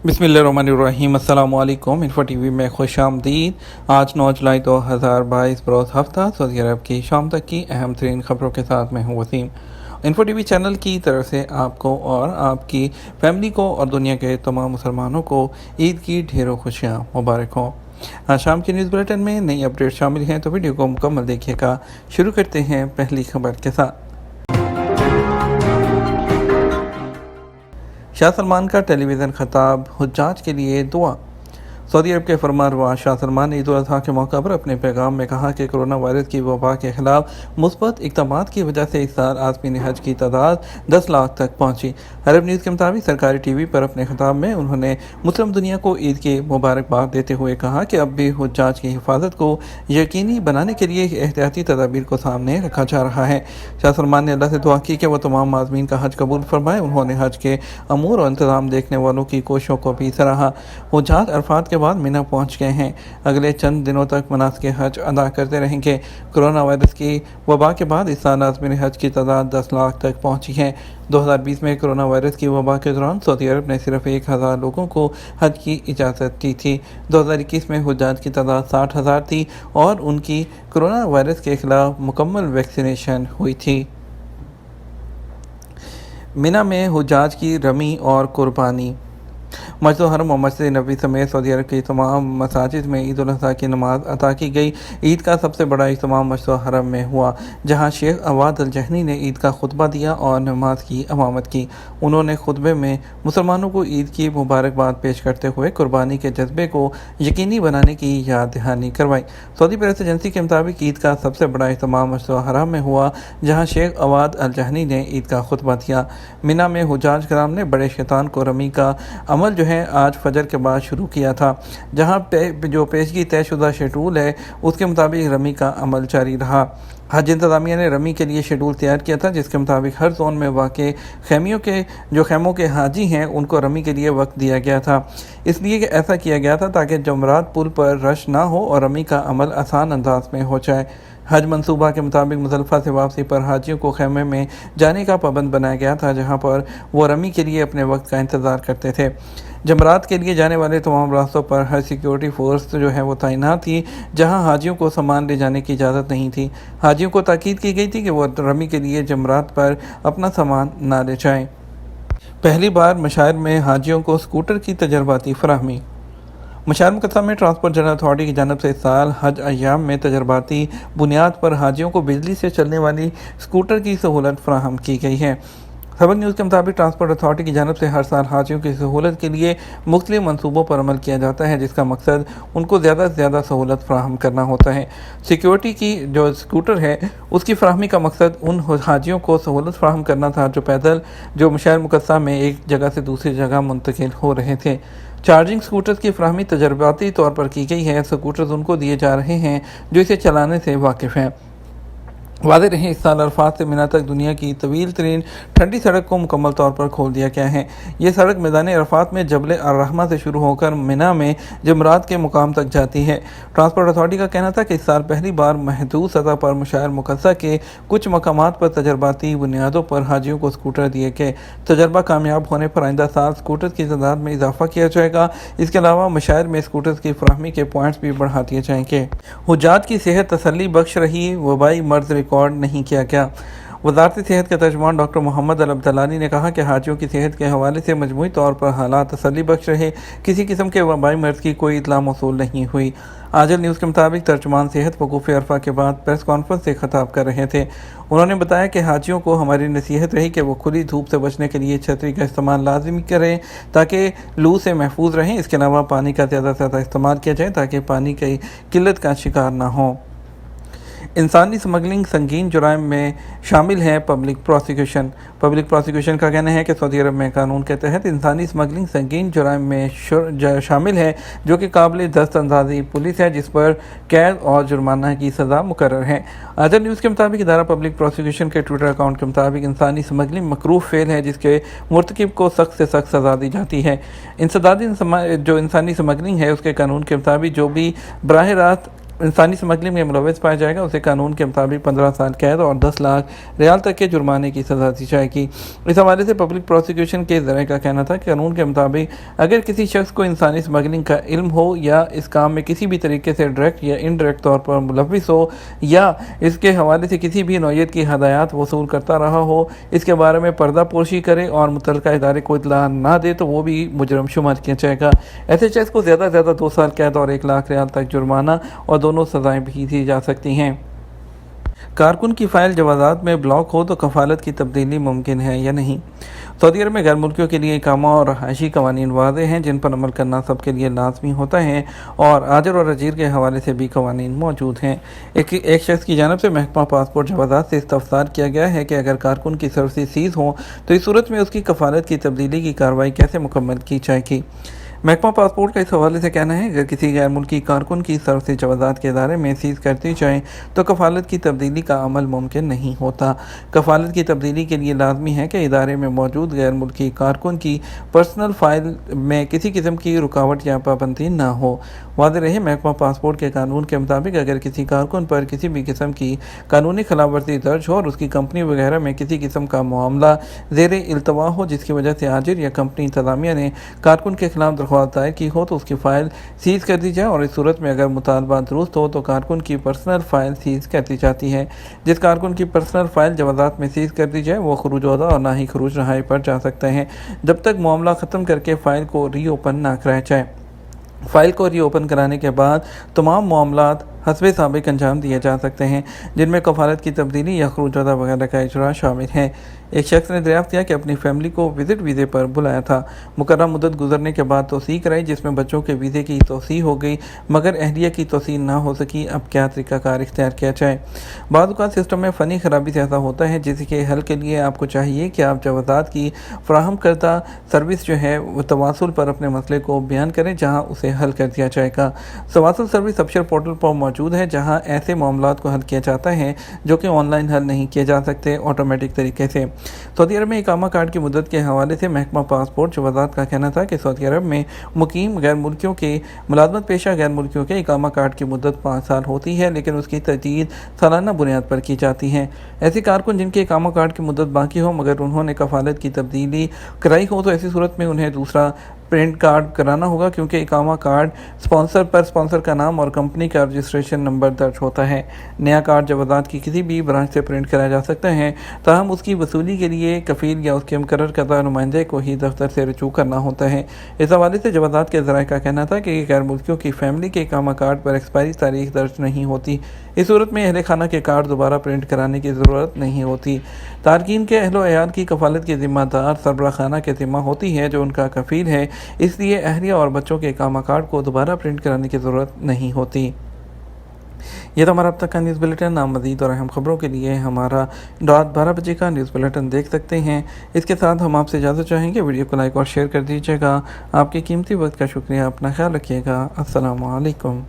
बिस्मिल्लाहिर्रहमानिर्रहीम। अस्सलामु अलैकुम। इन्फो टीवी में खुश आमदीद। आज 9 जुलाई 2022 बरोज़ हफ्ता सऊदी अरब की शाम तक की अहम तरीन खबरों के साथ मैं हूँ वसीम। इन्फो टीवी चैनल की तरफ से आपको और आपकी फैमिली को और दुनिया के तमाम मुसलमानों को ईद की ढेरों खुशियाँ मुबारक हों। आज शाम के न्यूज़ बुलेटिन में नई अपडेट शामिल हैं, तो वीडियो को मुकम्मल देखिएगा। शुरू करते हैं पहली खबर के साथ। शाह सलमान का टेलीविज़न खिताब, हुज्जाज के लिए दुआ। सऊदी अरब के फरमानरवा शाह सलमान ने ईद उल अज़हा के मौका पर अपने पैगाम में कहा कि कोरोना वायरस की वबा के खिलाफ मुस्बत इक़दामात की वजह से इस साल आज़मीन हज की तादाद 10 लाख तक पहुंची। अरब न्यूज़ के मुताबिक सरकारी टीवी पर अपने खिताब में उन्होंने मुस्लिम दुनिया को ईद की मुबारकबाद देते हुए कहा कि अब भी हुज्जाज की हिफाजत को यकीनी बनाने के लिए एहतियाती तदाबीर को सामने रखा जा रहा है। शाह सलमान ने अल्लाह से दुआ की कि वह तमाम आज़मीन का हज कबूल फरमाए। उन्होंने हज के अमूर और इंतज़ाम देखने वालों की कोशिशों को भी सराहा। हुज्जाज अरफात के बाद मिना पहुंच गए हैं। अगले चंद दिनों तक मनासिक हज अदा करते रहेंगे। कोरोना वायरस की वबा के बाद इस साल आज़मीन हज की तादाद 10 लाख तक पहुंची है। 2020 में कोरोना वायरस की वबा के दौरान सऊदी अरब ने सिर्फ 1000 लोगों को हज की इजाज़त दी थी। 2021 में हुज्जाज की तादाद 60,000 थी और उनकी कोरोना वायरस के खिलाफ मुकम्मल वैक्सीनेशन हुई थी। मिना में हुज्जाज की रमी और कुर्बानी। मस्जिद हरम और मस्जिद नबी समेत सऊदी अरब की तमाम मसाजिद में ईद उल अज़हा की नमाज अता की गई। ईद का सबसे बड़ा इज्तिमाम मस्जिद हरम में हुआ, जहां शेख अवाद अल जहनी ने ईद का खुतबा दिया और नमाज की इमामत की। उन्होंने खुतबे में मुसलमानों को ईद की मुबारकबाद पेश करते हुए कुर्बानी के जज्बे को यकीनी बनाने की याद दहानी करवाई। सऊदी प्रेस एजेंसी के मुताबिक ईद का सबसे बड़ा इज्तिमाम मस्जिद हरम में हुआ, जहाँ शेख अवाद अल जहनी ने ईद का खुतबा दिया। मिना में हुज्जाज कराम ने बड़े शैतान को रमी का अमल जो है आज फजर के बाद शुरू किया था, जहां जो पेशगी तयशुदा शेड्यूल है उसके मुताबिक रमी का अमल जारी रहा। हज इंतज़ामिया ने रमी के लिए शेड्यूल तैयार किया था, जिसके मुताबिक हर जोन में वाक़े खैमों के हाजी हैं उनको रमी के लिए वक्त दिया गया था। इसलिए कि ऐसा किया गया था ताकि जमरात पुल पर रश ना हो और रमी का अमल आसान अंदाज में हो जाए। हज मंसूबा के मुताबिक मुज़दलिफ़ा से वापसी पर हाजियों को खैमे में जाने का पाबंद बनाया गया था, जहाँ पर वो रमी के लिए अपने वक्त का इंतज़ार करते थे। जमरात के लिए जाने वाले तमाम रास्तों पर हर सिक्योरिटी फोर्स जो है वो तैनात थी, जहां हाजियों को सामान ले जाने की इजाज़त नहीं थी। हाजियों को ताकीद की गई थी कि वो रमी के लिए जमरात पर अपना सामान ना ले जाएं। पहली बार मशायर में हाजियों को स्कूटर की तजर्बाती फराहमी। मशायर मुकद्दसा में ट्रांसपोर्ट जनरल अथॉरिटी की जानिब से इस साल हज अय्याम में तजर्बाती बुनियाद पर हाजियों को बिजली से चलने वाली स्कूटर की सहूलत फराहम की गई है। सबक न्यूज़ के मुताबिक ट्रांसपोर्ट अथॉरिटी की जानिब से हर साल हाजियों की सहूलत के लिए मुख्तलिफ मनसूबों पर अमल किया जाता है, जिसका मकसद उनको ज़्यादा से ज़्यादा सहूलत फराहम करना होता है। सिक्योरिटी की जो स्कूटर है उसकी फराहमी का मकसद उन हाजियों को सहूलत फराहम करना था जो पैदल जो मशायर मुकद्दसा में एक जगह से दूसरी जगह मुंतकिल हो रहे थे। चार्जिंग स्कूटर्स की फराहमी तजर्बाती तौर पर की गई है। स्कूटर्स उनको दिए जा रहे हैं जो इसे चलाने से वाकिफ़ हैं। वादे रहे इस साल अरफात से मिना तक दुनिया की तवील तरीन ठंडी सड़क को मुकम्मल तौर पर खोल दिया गया है। ये सड़क मैदान अरफात में जबल अर्रहमा से शुरू होकर मिना में जमरात के मुकाम तक जाती है। ट्रांसपोर्ट अथॉरिटी का कहना था कि इस साल पहली बार महदूद सतह पर मशायर मुकद्दसा के कुछ मकामात पर तजर्बाती बुनियादों पर हाजियों को स्कूटर दिए गए। तजर्बा कामयाब होने पर आइंदा साल स्कूटर की तादाद में इजाफा किया जाएगा। इसके अलावा मशायर में स्कूटर्स की फराहमी के पॉइंट्स भी बढ़ा दिए जाएंगे। हुज्जाज की सेहत तसल्ली बख्श रही, वबाई मर्ज रिकॉर्ड नहीं किया गया। वज़ारत सेहत के तर्जुमान डॉक्टर मोहम्मद अल अब्दलानी ने कहा कि हाजियों की सेहत के हवाले से मजमूई तौर पर हालात तसल्ली बख्श रहे, किसी किस्म के वबाई मर्ज की कोई इतला मौसूल नहीं हुई। आजल न्यूज़ के मुताबिक तर्जुमान सेहत वकूफ़ अरफा के बाद प्रेस कॉन्फ्रेंस से खिताब कर रहे थे। उन्होंने बताया कि हाजियों को हमारी नसीहत रही कि वो खुली धूप से बचने के लिए छतरी का इस्तेमाल लाजमी करें ताकि लू से महफूज रहें। इसके अलावा पानी का ज़्यादा से ज़्यादा इस्तेमाल किया जाए ताकि पानी की किल्लत का शिकार ना हो। इंसानी स्मगलिंग संगीन जुराइम में शामिल है पब्लिक प्रोसिक्यूशन का कहना है कि सऊदी अरब में कानून के तहत इंसानी स्मगलिंग संगीन जुराइम में शामिल है, जो कि काबिल दस्तअंदाज़ी पुलिस है, जिस पर कैद और जुर्माना की सज़ा मुकर्रर है। आज़ाद न्यूज़ के मुताबिक इदारा पब्लिक प्रोसिक्यूशन के ट्विटर अकाउंट के मुताबिक इंसानी स्मगलिंग मकरूह फेल है, जिसके मुर्तकिब को सख्त से सख्त सज़ा दी जाती है। जो इंसानी स्मगलिंग है उसके कानून के मुताबिक जो भी बराह रास्त इंसानी स्मगलिंग में मुलविस पाया जाएगा उसे कानून के मुताबिक 15 साल कैद और 10 लाख रियाल तक के जुर्माने की सज़ा दी जाएगी। इस हवाले से पब्लिक प्रोसिक्यूशन के ज़राए का कहना था कि कानून के मुताबिक अगर किसी शख्स को इंसानी स्मगलिंग का इल्म हो या इस काम में किसी भी तरीके से डायरेक्ट या इनडायरेक्ट तौर पर मुलविस हो या इसके हवाले से किसी भी नौयत की हदायत वसूल करता रहा हो, इसके बारे में पर्दा पोशी करे और मुतल्लिका इदारे को इत्तला ना दे तो वो भी मुजरम शुमार किया जाएगा। ऐसे शख्स को ज़्यादा से ज़्यादा 2 साल कैद और 1 लाख रियाल तक जुर्माना और दोनों सज़ाएं भी दी जा सकती हैं। कारकुन की फ़ाइल जवाज़ात में ब्लॉक हो तो कफ़ालत की तब्दीली मुमकिन है या नहीं। सऊदी अरब में गैर मुल्कियों के लिए इकामा और रहायशी कवानीन वाज़ेह हैं जिन पर अमल करना सबके लिए लाजमी होता है और आजर और अजीर के हवाले से भी कवानीन मौजूद हैं। एक शख्स की जानिब से महकमा पासपोर्ट जवाज़ात से इस्तफसार किया गया है कि अगर कारकुन की सर्विस सीज़ हो तो इस सूरत में उसकी कफ़ालत की तब्दीली की कार्रवाई कैसे मुकम्मल की जाएगी। महकमा पासपोर्ट का इस हवाले से कहना है, अगर किसी गैर मुल्की कारकुन की सर्विस जवाज़ात के इदारे में सीज़ कर दी जाए तो कफ़ालत की तब्दीली का अमल मुमकिन नहीं होता। कफ़ालत की तब्दीली के लिए लाजमी है कि इदारे में मौजूद गैर मुल्की कारकुन की पर्सनल फ़ाइल में किसी किस्म की रुकावट या पाबंदी ना हो। वाज़ेह रहे, महकमा पासपोर्ट के कानून के मुताबिक अगर किसी कारकुन पर किसी भी किस्म की कानूनी खिलाफ वर्जी दर्ज हो और उसकी कंपनी वगैरह में किसी किस्म का मामला ज़ेरे इल्तवा हो जिसकी वजह से आजिर या कंपनी इंतज़ामिया ने कारकुन के खिलाफ दरख्वास्त दायर की हो तो उसकी फ़ाइल सीज़ कर दी जाए और इस सूरत में अगर मुतालबा दुरुस्त हो तो कारकुन की पर्सनल फ़ाइल सीज़ कर दी जाती है। जिस कारकुन की पर्सनल फ़ाइल जवाज़ात में सीज़ कर दी जाए वो खरूज ओहदा और ना ही खरूज रहाई पर जा सकते हैं जब तक मामला ख़त्म करके फ़ाइल को री ओपन ना कराया जाए। फ़ाइल को री ओपन कराने के बाद तमाम मामलात हस्बे साबिक अंजाम दिए जा सकते हैं जिनमें कफ़ालत की तब्दीली या खरूज अदा वगैरह का इजरा शामिल है। एक शख्स ने दरियाफ्त किया कि अपनी फैमिली को विज़िट वीज़े पर बुलाया था। मुकर्रर मुद्दत गुजरने के बाद तोसीह कराई जिसमें बच्चों के वीज़े की तोसीह हो गई मगर अहलिया की तोसीह ना हो सकी। अब क्या तरीक़ाकार इख्तियार किया जाए। बाद औक़ात सिस्टम में फ़नी ख़राबी से ऐसा होता है जिसके हल के लिए आपको चाहिए कि आप जवाज़ात की फ़राहम करदा सर्विस जो है वो तवासुल पर अपने मसले को बयान करें जहाँ उसे हल कर दिया जाएगा। तवासुल सर्विस अबशर पोर्टल पर मौजूद है जहां ऐसे मामलात को हल किया जाता है जो कि ऑनलाइन हल नहीं किए जा सकते ऑटोमेटिक तरीके से। सऊदी अरब में इकामा कार्ड की मुद्दत के हवाले से महकमा पासपोर्ट जवाज़ात का कहना था कि सऊदी अरब में मुकीम गैर मुल्कियों के मुलाजमत पेशा गैर मुल्कियों के इकामा कार्ड की मुद्दत 5 साल होती है लेकिन उसकी तजदीद सालाना बुनियाद पर की जाती है। ऐसे कारकुन जिनके इकामा कार्ड की मुद्दत बाकी हो मगर उन्होंने कफ़ालत की तब्दीली कराई हो तो ऐसी सूरत में उन्हें दूसरा प्रिंट कार्ड कराना होगा क्योंकि इकामा कार्ड स्पॉन्सर पर स्पॉन्सर का नाम और कंपनी का रजिस्ट्रेशन नंबर दर्ज होता है। नया कार्ड जवाज़ात की किसी भी ब्रांच से प्रिंट कराया जा सकता है ताहम उसकी वसूली के लिए कफ़ील या उसके मुकर्रर करदा नुमाइंदे को ही दफ्तर से रजू करना होता है। इस हवाले से जवाज़ात के ज़राए का कहना था कि गैर मुल्कियों की फैमिली के इकामा कार्ड पर एक्सपायरी तारीख दर्ज नहीं होती। इस सूरत में अहले खाना के कार्ड दोबारा प्रिंट कराने की ज़रूरत नहीं होती। तारकीन के अहलो अयाल की कफ़ालत की ज़िम्मेदार सरबराह खाना के ज़िम्मा होती है जो उनका कफ़ील है, इसलिए अहलिया और बच्चों के इकामा कार्ड को दोबारा प्रिंट कराने की ज़रूरत नहीं होती। यह तो हमारा अब तक का न्यूज़ बुलेटिन। आप मज़ीद और अहम खबरों के लिए हमारा रात 12 बजे का न्यूज़ बुलेटिन देख सकते हैं। इसके साथ हम आपसे इजाज़त चाहेंगे। वीडियो को लाइक और शेयर कर दीजिएगा। आपके कीमती वक्त का शुक्रिया। अपना ख्याल रखिएगा। अस्सलामु अलैकुम।